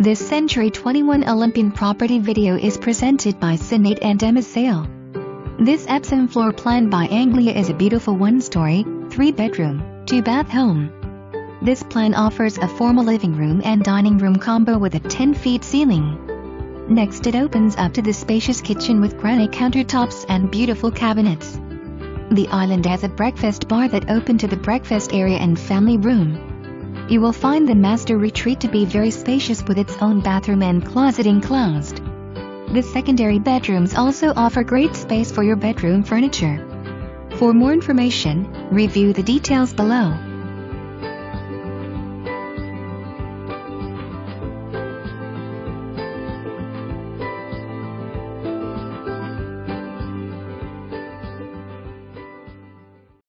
This Century 21 Olympian property video is presented by Senait Andemicael. This Epsom floor plan by Anglia is a beautiful one-story, 3-bedroom, 2-bath home. This plan offers a formal living room and dining room combo with a 10-feet ceiling. Next, it opens up to the spacious kitchen with granite countertops and beautiful cabinets. The island has a breakfast bar that opens to the breakfast area and family room. You will find the master retreat to be very spacious with its own bathroom and closet enclosed. The secondary bedrooms also offer great space for your bedroom furniture. For more information, review the details below.